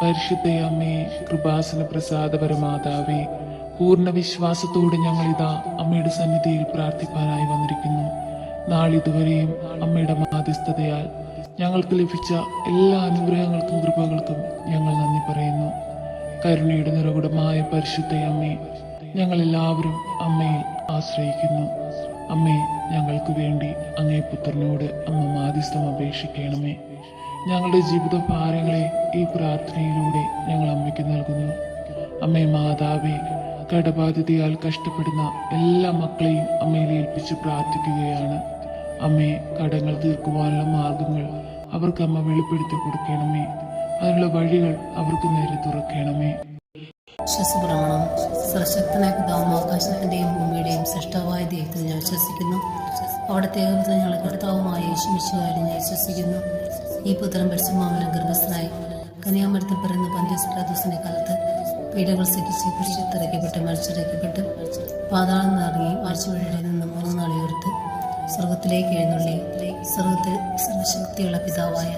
പരിശുദ്ധ അമ്മേ, കൃപാസന പ്രസാദപരമാതാവേ, പൂർണ്ണ വിശ്വാസത്തോടെ ഞങ്ങളിതാ അമ്മയുടെ സന്നിധിയിൽ പ്രാർത്ഥിപ്പാനായി വന്നിരിക്കുന്നു. നാളിതുവരെയും അമ്മയുടെ മാധ്യസ്ഥതയാൽ ഞങ്ങൾക്ക് ലഭിച്ച എല്ലാ അനുഗ്രഹങ്ങൾക്കും കൃപകൾക്കും ഞങ്ങൾ നന്ദി പറയുന്നു. കരുണയുടെ നിറകുടമായ പരിശുദ്ധ അമ്മേ, ഞങ്ങളെല്ലാവരും അമ്മയിൽ ആശ്രയിക്കുന്നു. അമ്മേ, ഞങ്ങൾക്ക് വേണ്ടി അങ്ങേ പുത്രനോട് അമ്മ മാധ്യസ്ഥം അപേക്ഷിക്കണമേ. ഞങ്ങളുടെ ജീവിത ഭാരങ്ങളെ ഈ പ്രാർത്ഥനയിലൂടെ ഞങ്ങൾ അമ്മയ്ക്ക് നൽകുന്നു. അമ്മേ മാതാവേ, കടബാധ്യതയാൽ കഷ്ടപ്പെടുന്ന എല്ലാ മക്കളെയും അമ്മയിൽ ഏൽപ്പിച്ച് പ്രാർത്ഥിക്കുകയാണ്. അമ്മേ, കടങ്ങൾ തീർക്കുവാനുള്ള മാർഗങ്ങൾ അവർക്ക് അമ്മ വെളിപ്പെടുത്തി കൊടുക്കണമേ. അതിനുള്ള വഴികൾ അവർക്ക് നേരെ തുറക്കണമേ. വിശ്വസപ്രമാണം. സർവശക്തനായ പിതാവും ആകാശത്തിന്റെയും ഭൂമിയുടെയും സൃഷ്ടാവായ ദൈവത്തിൽ ഞാൻ വിശ്വസിക്കുന്നു. അവിടുത്തെ ഏകപുത്രൻ ഞങ്ങളുടെ കർത്താവുമായ യേശു മിശിഹായിൽ ഞാൻ വിശ്വസിക്കുന്നു. ഈ പുത്രൻ പരിശുദ്ധാത്മാവിനാൽ ഗർഭസ്ഥനായി കന്യാമരത്തിൽ പിറന്ന പന്തിയോസ് പിലാത്തോസിന്റെ കാലത്ത് പീഡകൾ സഹിച്ച് കുരിശിൽ മരിച്ചിറക്കപ്പെട്ട് പാതാളം നിറങ്ങി ആഴ്ചവഴിയിൽ നിന്ന് 3 നാൾ ഉയർത്ത് സ്വർഗത്തിലേക്ക് എഴുന്നള്ളി സ്വർഗത്തിൽ സർവശക്തിയുള്ള പിതാവായ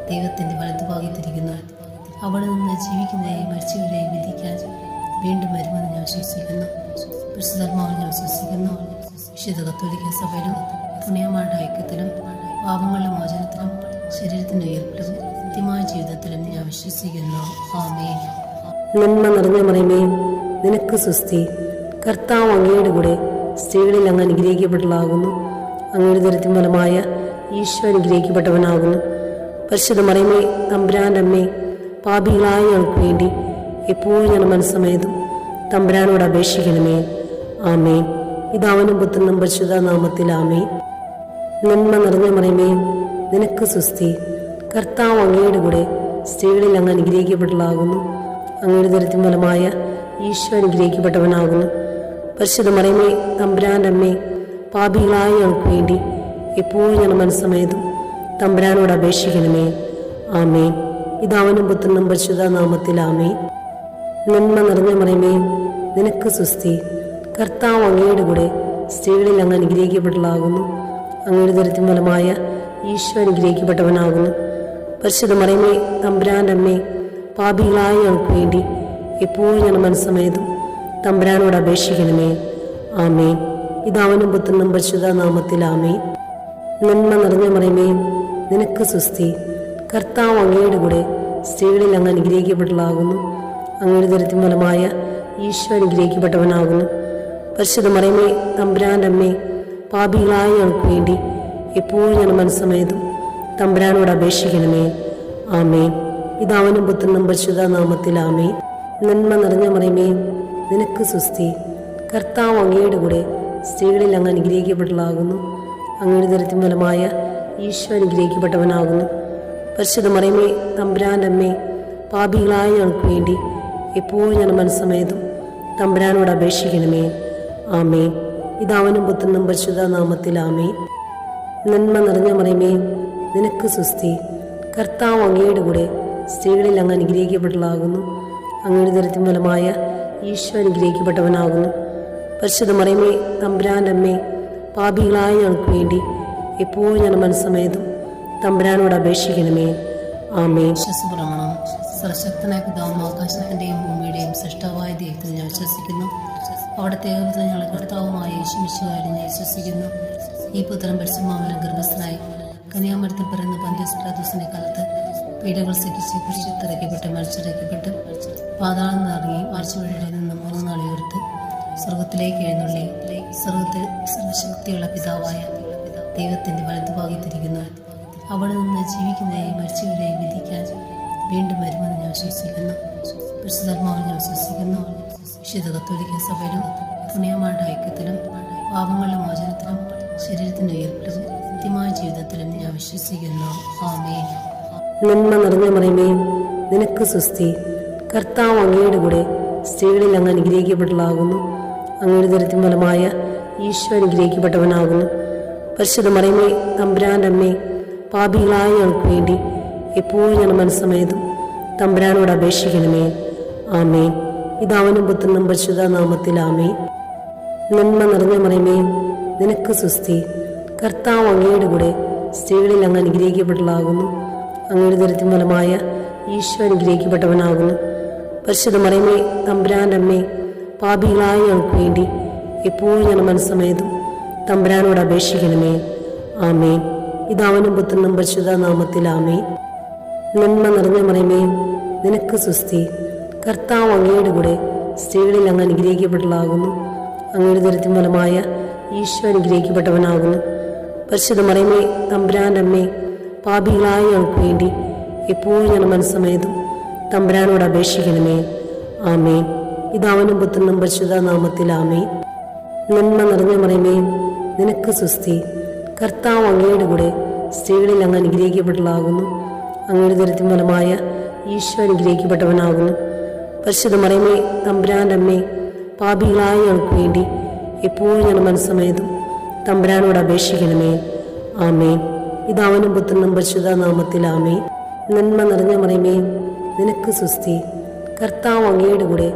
ദൈവത്തിന്റെ വലതുഭാഗത്തിരിക്കുന്നു. അവിടെ നിന്ന് ജീവിക്കുന്നവരെയും മരിച്ചവരെയും വിധിക്കാൻ വീണ്ടും വരുമെന്ന് ഞാൻ വിശ്വസിക്കുന്നു. പരിശുദ്ധാത്മാവിൽ ഞാൻ വിശ്വസിക്കുന്നു. വിശുദ്ധ കത്തോലിക്ക സഭയിലും പുണ്യമാരുടെ ഐക്യത്തിലും പാപങ്ങളുടെ മോചനത്തിലും ശരീരത്തിന്റെ ഉയർപ്പിലും നിത്യമായ ജീവിതത്തിലും ഞാൻ വിശ്വസിക്കുന്നു. ആമേൻ. നന്മ നിറഞ്ഞ മറിയമേ, നിനക്ക് സ്വസ്തി. കർത്താവ് അങ്ങയുടെ കൂടെ സ്ത്രീകളിൽ അങ്ങ് അനുഗ്രഹിക്കപ്പെട്ടതാകുന്നു. അങ്ങയുടെ ദരിദ്രം ഫലമായ ഈശോ അനുഗ്രഹിക്കപ്പെട്ടവനാകുന്നു. പരിശുദ്ധ മറിയമേ, തമ്പുരാൻ്റെ അമ്മേ, പാപികളായ ഞങ്ങൾക്ക് വേണ്ടി എപ്പോഴും ഞങ്ങളുടെ മനസ്സമേതും തമ്പുരാനോട് അപേക്ഷിക്കണമേ. ആമേൻ. പിതാവിനും പുത്രനും പരിശുദ്ധ നാമത്തിൽ ആമേൻ. നന്മ നിറഞ്ഞ മറിയമേ, നിനക്ക് സ്വസ്തി. കർത്താവ് അങ്ങയുടെ കൂടെ സ്ത്രീകളിൽ അങ്ങ് അനുഗ്രഹിക്കപ്പെട്ടതാകുന്നു. അങ്ങയുടെ ദരിദ്രം ഫലമായ ഈശോ അനുഗ്രഹിക്കപ്പെട്ടവനാകുന്നു. പരിശുദ്ധ മറിയമേ, തമ്പുരാൻ്റെ അമ്മേ, പാപികളായ ഞങ്ങൾക്ക് വേണ്ടി എപ്പോഴും ഞങ്ങളുടെ മനസ്സമേതും തമ്പുരാനോട് അപേക്ഷിക്കണമേ. ആമേൻ. പിതാവിനും പുത്രനും പരിശുദ്ധ നാമത്തിൽ ആമേൻ. നന്മ നിറഞ്ഞ മറിയമേ, നിനക്ക് സ്വസ്തി. കർത്താവ് അങ്ങയുടെ കൂടെ സ്ത്രീകളിൽ അങ്ങ് അനുഗ്രഹിക്കപ്പെട്ടതാകുന്നു. അങ്ങയുടെ ദരിദ്രം ഫലമായ ഈശോ അനുഗ്രഹിക്കപ്പെട്ടവനാകുന്നു. പരിശുദ്ധ മറിയമേ, തമ്പുരാൻ്റെ അമ്മേ, പാപികളായ ഞങ്ങൾക്ക് വേണ്ടി എപ്പോഴും ഞങ്ങളുടെ മനസ്സമേതും തമ്പുരാനോട് അപേക്ഷിക്കണമേ. ആമേൻ. പിതാവിനും പുത്രനും പരിശുദ്ധ നാമത്തിൽ ആമേൻ. നന്മ നിറഞ്ഞ മറിയമേ, നിനക്ക് സ്വസ്തി. കർത്താവ് അങ്ങയുടെ കൂടെ സ്ത്രീകളിൽ അങ്ങ് അനുഗ്രഹിക്കപ്പെട്ടതാകുന്നു. അങ്ങയുടെ ദരിദ്രം ഫലമായ ഈശോ അനുഗ്രഹിക്കപ്പെട്ടവനാകുന്നു. പരിശുദ്ധ മറിയമേ, തമ്പുരാൻ്റെ അമ്മേ, പാപികളായ ഞങ്ങൾക്ക് വേണ്ടി എപ്പോഴും ഞങ്ങളുടെ മനസ്സമേതും തമ്പുരാനോട് അപേക്ഷിക്കണമേ. ആമേൻ. പിതാവിനും പുത്രനും പരിശുദ്ധ നാമത്തിൽ ആമേൻ. നന്മ നിറഞ്ഞ മറിയമേ, നിനക്ക് സ്വസ്തി. കർത്താവ് അങ്ങയുടെ കൂടെ സ്ത്രീകളിൽ അങ്ങ് അനുഗ്രഹിക്കപ്പെട്ടതാകുന്നു. അങ്ങയുടെ ദരിദ്രം ഫലമായ ഈശോ അനുഗ്രഹിക്കപ്പെട്ടവനാകുന്നു. പരിശുദ്ധ മറിയമേ, തമ്പുരാൻ്റെ അമ്മേ, പാപികളായ ഞങ്ങൾക്ക് വേണ്ടി എപ്പോഴും ഞങ്ങളുടെ മനസ്സമേതും തമ്പുരാനോട് അപേക്ഷിക്കണമേ. ആമേൻ. പിതാവിനും പുത്രനും പരിശുദ്ധ നാമത്തിൽ ആമേൻ. നന്മ നിറഞ്ഞ മറിയമേ, നിനക്ക് സ്വസ്തി. കർത്താവ് അങ്ങയുടെ കൂടെ സ്ത്രീകളിൽ അങ്ങ് അനുഗ്രഹിക്കപ്പെട്ടതാകുന്നു. അങ്ങയുടെ ദരിദ്രം ഫലമായ ഈശോ അനുഗ്രഹിക്കപ്പെട്ടവനാകുന്നു. പരിശുദ്ധ മറിയമേ, തമ്പുരാൻ്റെ അമ്മേ, പാപികളായ ഞങ്ങൾക്ക് വേണ്ടി എപ്പോഴും ഞങ്ങളുടെ മനസ്സമേതും തമ്പുരാനോട് അപേക്ഷിക്കണമേ. ആമേൻ. വിശ്വസപ്രമാണം. സർവശക്തനായ പിതാവും ആകാശത്തിന്റെയും ഭൂമിയുടെയും സൃഷ്ടാവായ ദൈവത്തിൽ ഞാൻ വിശ്വസിക്കുന്നു. അവിടുത്തെ ഏകപുത്രൻ ഞങ്ങളുടെ കർത്താവുമായ യേശു മിശിഹായിൽ ഞാൻ വിശ്വസിക്കുന്നു. ഈ പുത്രൻ പരിശുദ്ധാത്മാവിനാൽ ഗർഭസ്ഥനായി കന്യാമരത്തിൽ പിറന്ന പന്തിയോസ് പിലാത്തോസിന്റെ കാലത്ത് പീഡകൾ സഹിച്ച് കുരിശിൽ മരിച്ചിറക്കപ്പെട്ട് പാതാളം നിറങ്ങി ആഴ്ചവഴിയിൽ നിന്ന് 3 നാൾ ഉയർത്ത് സ്വർഗത്തിലേക്ക് എഴുന്നള്ളി സ്വർഗത്തിൽ സർവശക്തിയുള്ള പിതാവായ ദൈവത്തിന്റെ വലതുഭാഗത്തിരിക്കുന്നു. അവിടെ നിന്ന് ജീവിക്കുന്നവരെയും മരിച്ചവരെയും വിധിക്കാൻ വീണ്ടും വരുമെന്ന് ഞാൻ വിശ്വസിക്കുന്നു. പരിശുദ്ധാത്മാവിൽ ഞാൻ വിശ്വസിക്കുന്നു. വിശുദ്ധ കത്തോലിക്ക സഭയിലും പുണ്യമാരുടെ ഐക്യത്തിലും പാപങ്ങളുടെ മോചനത്തിലും ശരീരത്തിന്റെ ഉയർപ്പിലും നിത്യമായ ജീവിതത്തിലും ഞാൻ വിശ്വസിക്കുന്നു. ആമേൻ. നന്മ നിറഞ്ഞ മറിയമേ, നിനക്ക് സ്വസ്തി. കർത്താവ് അങ്ങയുടെ കൂടെ സ്ത്രീകളിൽ അങ്ങ് അനുഗ്രഹിക്കപ്പെട്ടതാകുന്നു. അങ്ങയുടെ ദരിദ്രം ഫലമായ ഈശോ അനുഗ്രഹിക്കപ്പെട്ടവനാകുന്നു. പരിശുദ്ധ മറിയമേ, തമ്പുരാൻ്റെ അമ്മേ, പാപികളായ ഞങ്ങൾക്ക് വേണ്ടി എപ്പോഴും ഞങ്ങളുടെ മനസ്സമേതും തമ്പുരാനോട് അപേക്ഷിക്കണമേ. ആമേൻ. പിതാവിനും പുത്രനും പരിശുദ്ധ നാമത്തിൽ ആമേൻ. നന്മ നിറഞ്ഞ മറിയമേ, നിനക്ക് സ്വസ്തി. കർത്താവ് അങ്ങയുടെ കൂടെ സ്ത്രീകളിൽ അങ്ങ് അനുഗ്രഹിക്കപ്പെട്ടതാകുന്നു. അങ്ങയുടെ ദരിദ്രം ഫലമായ ഈശോ അനുഗ്രഹിക്കപ്പെട്ടവനാകുന്നു. പരിശുദ്ധ മറിയമേ, തമ്പുരാൻ്റെ അമ്മേ, പാപികളായ ഞങ്ങൾക്ക് വേണ്ടി എപ്പോഴും ഞങ്ങളുടെ മനസ്സമേതും തമ്പുരാനോട് അപേക്ഷിക്കണമേ. ആമേൻ. പിതാവിനും പുത്രനും പരിശുദ്ധ നാമത്തിൽ ആമേൻ. നന്മ നിറഞ്ഞ മറിയമേ, നിനക്ക് സുസ്തി. കർത്താവ് അങ്ങയുടെ കൂടെ സ്ത്രീകളിൽ അങ്ങ് അനുഗ്രഹിക്കപ്പെട്ടതാകുന്നു. അങ്ങയുടെ ദരിദ്രം ഫലമായ ഈശോ അനുഗ്രഹിക്കപ്പെട്ടവനാകുന്നു. പരിശുദ്ധ മറിയമേ, തമ്പുരാൻ്റെ അമ്മേ, പാപികളായ ഞങ്ങൾക്ക് വേണ്ടി എപ്പോഴും ഞങ്ങളുടെ മനസ്സമേതും തമ്പുരാനോട് അപേക്ഷിക്കണമേ. ആമേൻ. പിതാവിനും പുത്രനും പരിശുദ്ധ നാമത്തിൽ ആമേൻ. നന്മ നിറഞ്ഞ മറിയമേ, നിനക്ക് സുസ്തി. കർത്താവ് അങ്ങയുടെ കൂടെ സ്ത്രീകളിൽ അങ്ങ് അനുഗ്രഹിക്കപ്പെട്ടതാകുന്നു. അങ്ങയുടെ ദരിദ്രം ഫലമായ ഈശോ അനുഗ്രഹിക്കപ്പെട്ടവനാകുന്നു. പരിശുദ്ധ മറിയമേ, തമ്പുരാൻ്റെ അമ്മേ, പാപികളായ ഞങ്ങൾക്ക് വേണ്ടി എപ്പോഴും ഞങ്ങളുടെ മനസ്സമേതും തമ്പുരാനോട് അപേക്ഷിക്കണമേ. ആമേൻ. പിതാവിനും പുത്രനും പരിശുദ്ധ നാമത്തിൽ ആമേൻ. നന്മ നിറഞ്ഞ മറിയമേ, നിനക്ക് സുസ്തി. കർത്താവ് അങ്ങയുടെ കൂടെ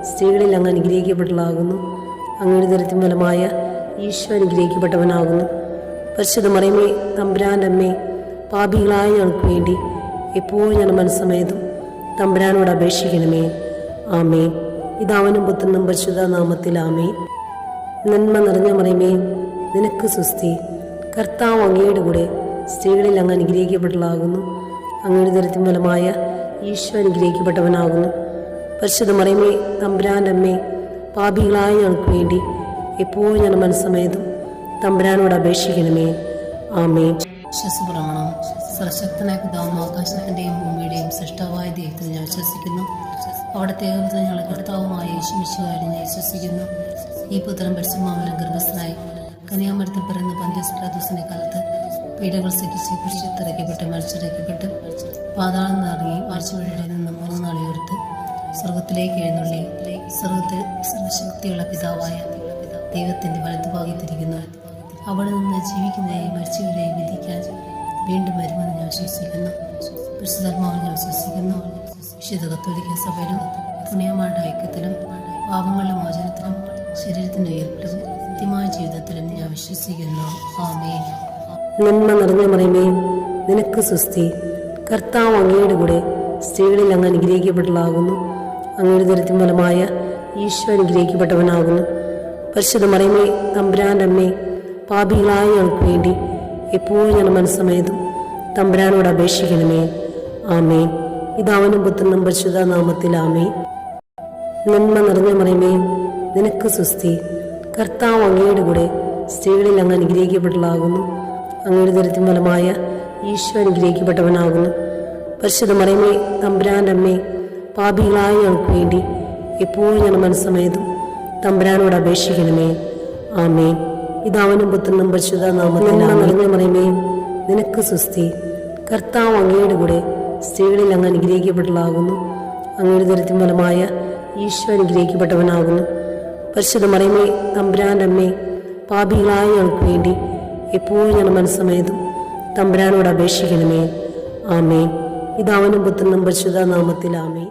സ്ത്രീകളിൽ അങ്ങ് അനുഗ്രഹിക്കപ്പെട്ടതാകുന്നു. അങ്ങയുടെ ദരിദ്രം ഫലമായ ഈശോ അനുഗ്രഹിക്കപ്പെട്ടവനാകുന്നു. പരിശുദ്ധ മറിയമേ, തമ്പുരാൻ്റെ അമ്മേ, പാപികളായ ഞങ്ങൾക്ക് വേണ്ടി എപ്പോഴും ഞങ്ങളുടെ മനസ്സമേതും തമ്പുരാനോട് അപേക്ഷിക്കണമേ. ആമേൻ. പിതാവിനും പുത്രനും പരിശുദ്ധ നാമത്തിൽ ആമേൻ. നന്മ നിറഞ്ഞ മറിയമേ, നിനക്ക് സുസ്തി. കർത്താവ് അങ്ങയുടെ കൂടെ സ്ത്രീകളിൽ അങ്ങ് അനുഗ്രഹിക്കപ്പെട്ടതാകുന്നു. അങ്ങയുടെ ദരിദ്രം ഫലമായ ഈശോ അനുഗ്രഹിക്കപ്പെട്ടവനാകുന്നു. പരിശുദ്ധ മറിയമേ, തമ്പുരാൻ്റെ അമ്മേ, പാപികളായ ഞങ്ങൾക്ക് വേണ്ടി എപ്പോഴും ഞങ്ങളുടെ മനസ്സമേതും തമ്പുരാനോട് അപേക്ഷിക്കണമേ. ആമേൻ. വിശ്വസപ്രമാണം. സർവശക്തനായ പിതാവും ആകാശത്തിൻ്റെയും ഭൂമിയുടെയും സൃഷ്ടാവായ ദൈവത്തിൽ ഞാൻ വിശ്വസിക്കുന്നു. അവിടുത്തെ ഏകപുത്രൻ ഞങ്ങളുടെ കർത്താവുമായ യേശുമിശിഹായിൽ ഞാൻ വിശ്വസിക്കുന്നു. ഈ പുത്രൻ പരിശുദ്ധാത്മാവിൽ ഗർഭസ്ഥനായി കന്യാമരത്തിൽ പിറന്ന പന്തിയോസ് പിലാത്തോസിന്റെ കാലത്ത് പീഡകൾ സഹിച്ച് കുരിശിലിറക്കപ്പെട്ട് മരിച്ചിറക്കപ്പെട്ട് പാതാളം നിറങ്ങി മരിച്ചവരുടെ നിന്ന് 3 നാൾ ഉയർത്ത് സ്വർഗത്തിലേക്ക് എഴുന്നള്ളി സ്വർഗത്തിൽ സർവശക്തിയുള്ള പിതാവായ ദൈവത്തിന്റെ വലതുഭാഗത്തിരിക്കുന്നു. അവിടെ നിന്ന് ജീവിക്കുന്നവരെയും മരിച്ചവരെയും വിധിക്കാൻ വീണ്ടും വരുമെന്ന് ഞാൻ വിശ്വസിക്കുന്നു. പരിശുദ്ധാത്മാവിൽ ഞാൻ വിശ്വസിക്കുന്നു. വിശുദ്ധ കത്തോലിക്ക സഭയിലും പുണ്യമാരുടെ ഐക്യത്തിലും പാപങ്ങളുടെ മോചനത്തിലും ശരീരത്തിന്റെ ഉയർപ്പിലും നിത്യമായ ജീവിതത്തിലും ഞാൻ വിശ്വസിക്കുന്നു. ആമേൻ. നന്മ നിറഞ്ഞ മറിയമേ, നിനക്ക് സുസ്തി. കർത്താവ് അങ്ങയുടെ കൂടെ സ്ത്രീകളിൽ അങ്ങ് അനുഗ്രഹിക്കപ്പെട്ടതാകുന്നു. അങ്ങയുടെ ദരിദ്രം ഫലമായ ഈശോ അനുഗ്രഹിക്കപ്പെട്ടവനാകുന്നു. പരിശുദ്ധ മറിയമേ, തമ്പുരാൻ്റെ അമ്മേ, പാപികളായ ഞങ്ങൾക്ക് വേണ്ടി എപ്പോഴും ഞങ്ങളുടെ മനസ്സമേതും തമ്പുരാനോട് അപേക്ഷിക്കണമേ. ആമേൻ. പിതാവിനും പുത്രനും പരിശുദ്ധ നാമത്തിൽ ആമേൻ. നന്മ നിറഞ്ഞ മറിയമേ, നിനക്ക് സുസ്തി. കർത്താവ് അങ്ങയുടെ കൂടെ സ്ത്രീകളിൽ അങ്ങ് അനുഗ്രഹിക്കപ്പെട്ടതാകുന്നു. അങ്ങയുടെ ദരിദ്രം ഫലമായ ഈശോ അനുഗ്രഹിക്കപ്പെട്ടവനാകുന്നു. പരിശുദ്ധ മറിയമേ, തമ്പുരാൻ്റെ അമ്മേ, പാപികളായ ഞങ്ങൾക്ക് വേണ്ടി എപ്പോഴും ഞങ്ങളുടെ മനസ്സമേതും തമ്പുരാനോട് അപേക്ഷിക്കണമേ. ആമേൻ. പിതാവിനും പുത്രനും പരിശുദ്ധ നാമത്തിൽ നിറഞ്ഞ മറിയമേ, നിനക്ക് സുസ്തി. കർത്താവ് അങ്ങയുടെ കൂടെ സ്ത്രീകളിൽ അങ്ങ് അനുഗ്രഹിക്കപ്പെട്ടതാകുന്നു. അങ്ങയുടെ ദരിദ്രം ഫലമായ ഈശോ അനുഗ്രഹിക്കപ്പെട്ടവനാകുന്നു. പരിശുദ്ധ മറിയമേ, തമ്പുരാൻ്റെ അമ്മേ, പാപികളായ ഞങ്ങൾക്ക് വേണ്ടി എപ്പോഴും ഞങ്ങളുടെ മനസ്സമേതും തമ്പുരാനോട് അപേക്ഷിക്കണമേ. ആമേൻ. പിതാവിനും പുത്രനും പരിശുദ്ധ നാമത്തിൽ ആമേൻ.